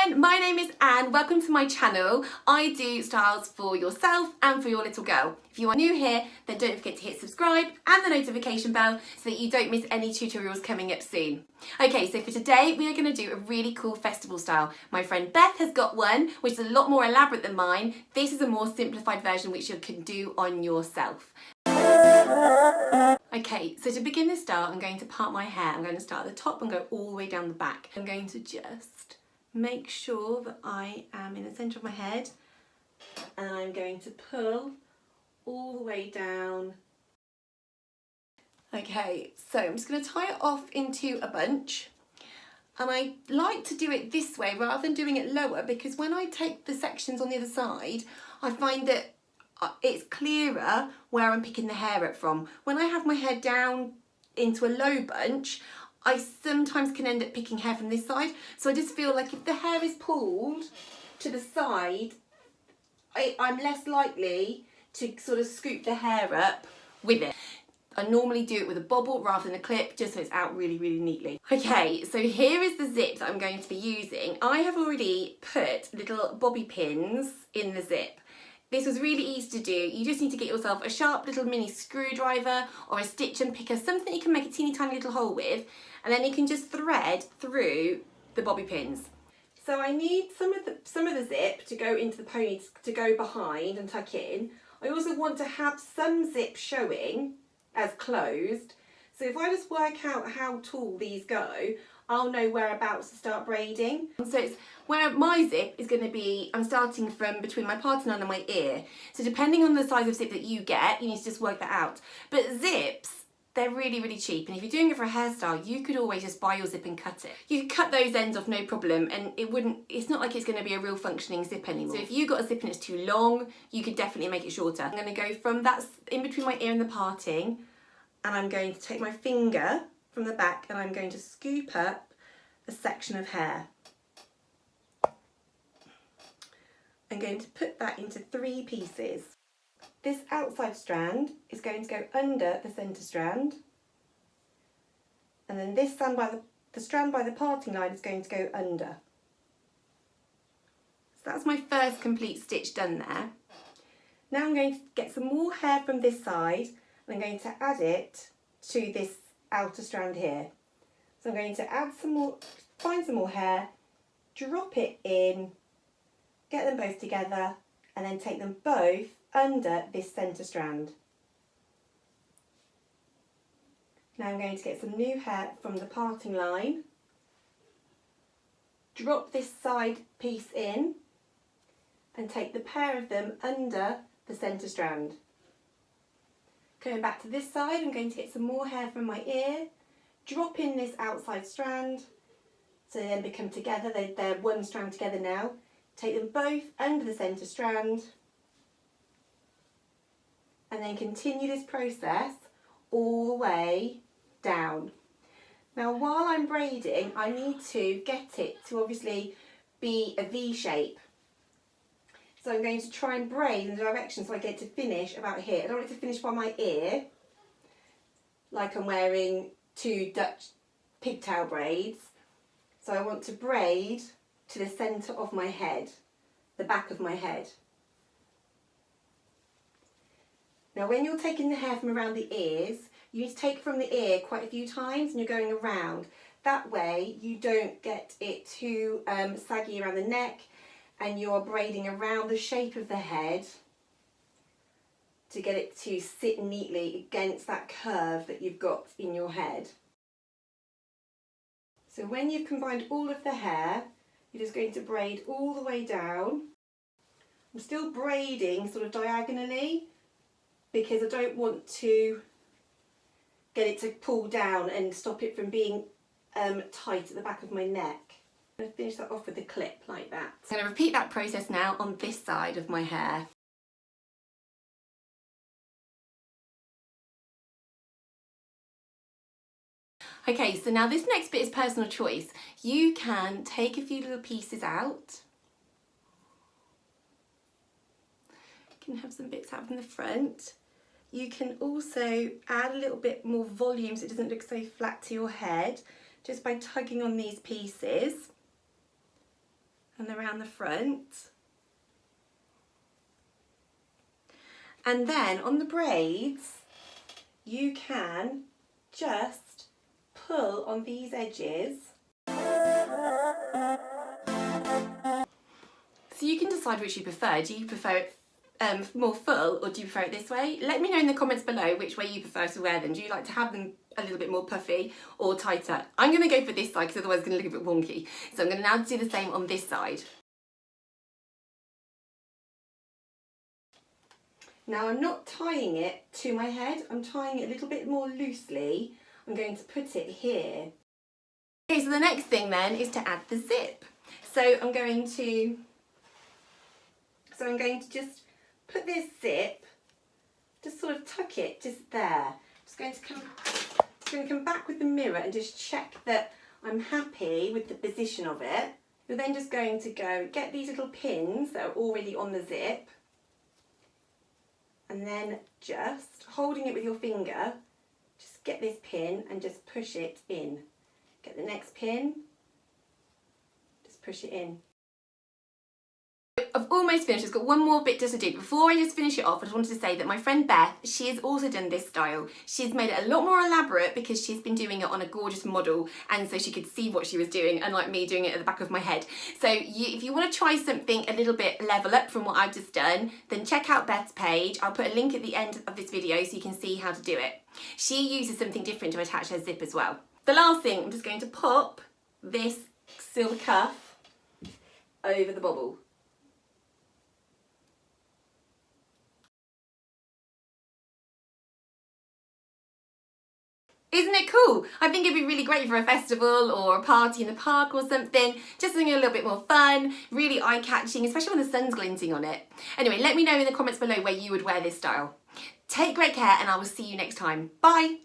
everyone, my name is Anne. Welcome to my channel. I do styles for yourself and for your little girl. If you are new here, then don't forget to hit subscribe and the notification bell so that you don't miss any tutorials coming up soon. Okay, so for today we are going to do a really cool festival style. My friend Beth has got one which is a lot more elaborate than mine. This is a more simplified version which you can do on yourself. Okay, so to begin this style, I'm going to part my hair. I'm going to start at the top and go all the way down the back. I'm going to just make sure that I am in the centre of my head, and I'm going to pull all the way down. Okay, so I'm just going to tie it off into a bunch, and I like to do it this way rather than doing it lower, because when I take the sections on the other side, I find that it's clearer where I'm picking the hair up from. When I have my hair down into a low bunch, I sometimes can end up picking hair from this side. So I just feel like if the hair is pulled to the side, I'm less likely to sort of scoop the hair up with it. I normally do it with a bobble rather than a clip, just so it's out really, really neatly. Okay, so here is the zip that I'm going to be using. I have already put little bobby pins in the zip. This was really easy to do. You just need to get yourself a sharp little mini screwdriver or a stitch and picker, something you can make a teeny tiny little hole with, and then you can just thread through the bobby pins. So I need some of the zip to go into the pony, to go behind and tuck in. I also want to have some zip showing as closed. So if I just work out how tall these go, I'll know whereabouts to start braiding. So it's where my zip is going to be, I'm starting from between my parting line and my ear. So depending on the size of zip that you get, you need to just work that out. But zips, they're really, really cheap. And if you're doing it for a hairstyle, you could always just buy your zip and cut it. You could cut those ends off, no problem. And it's not like it's going to be a real functioning zip anymore. So if you got a zip and it's too long, you could definitely make it shorter. I'm going to go from that's in between my ear and the parting, and I'm going to take my finger from the back and I'm going to scoop up a section of hair. I'm going to put that into 3 pieces. This outside strand is going to go under the centre strand, and then this strand by the parting line is going to go under. So that's my first complete stitch done there. Now I'm going to get some more hair from this side, and I'm going to add it to this outer strand here. So I'm going to add some more, find some more hair, drop it in, get them both together, and then take them both under this centre strand. Now I'm going to get some new hair from the parting line, drop this side piece in, and take the pair of them under the centre strand. Going back to this side, I'm going to get some more hair from my ear, drop in this outside strand, so they then become together, they're one strand together now. Take them both under the centre strand, and then continue this process all the way down. Now while I'm braiding, I need to get it to obviously be a V shape. So I'm going to try and braid in the direction so I get to finish about here. I don't want it to finish by my ear, like I'm wearing 2 Dutch pigtail braids. So I want to braid to the centre of my head, the back of my head. Now when you're taking the hair from around the ears, you need to take from the ear quite a few times and you're going around. That way you don't get it too saggy around the neck, and you're braiding around the shape of the head to get it to sit neatly against that curve that you've got in your head. So when you've combined all of the hair, you're just going to braid all the way down. I'm still braiding sort of diagonally because I don't want to get it to pull down and stop it from being tight at the back of my neck. I'm going to finish that off with a clip like that. I'm going to repeat that process now on this side of my hair. Okay, so now this next bit is personal choice. You can take a few little pieces out. You can have some bits out from the front. You can also add a little bit more volume so it doesn't look so flat to your head, just by tugging on these pieces. And around the front. And then on the braids, you can just pull on these edges. So you can decide which you prefer. Do you prefer it more full, or do you prefer it this way? Let me know in the comments below which way you prefer to wear them. Do you like to have them a little bit more puffy or tighter? I'm going to go for this side because otherwise it's going to look a bit wonky. So I'm going to now do the same on this side. Now I'm not tying it to my head, I'm tying it a little bit more loosely. I'm going to put it here. Okay, so the next thing then is to add the zip. So I'm going to just put this zip, just sort of tuck it just there. Just going to come back with the mirror and just check that I'm happy with the position of it. You're then just going to go get these little pins that are already on the zip, and then just holding it with your finger, just get this pin and just push it in. Get the next pin, just push it in. I've almost finished, I've got one more bit just to do. Before I just finish it off, I just wanted to say that my friend Beth, she has also done this style. She's made it a lot more elaborate because she's been doing it on a gorgeous model, and so she could see what she was doing, unlike me doing it at the back of my head. So if you want to try something a little bit level up from what I've just done, then check out Beth's page. I'll put a link at the end of this video so you can see how to do it. She uses something different to attach her zip as well. The last thing, I'm just going to pop this silver cuff over the bobble. Isn't it cool? I think it'd be really great for a festival or a party in the park or something. Just something a little bit more fun, really eye-catching, especially when the sun's glinting on it. Anyway, let me know in the comments below where you would wear this style. Take great care and I will see you next time. Bye!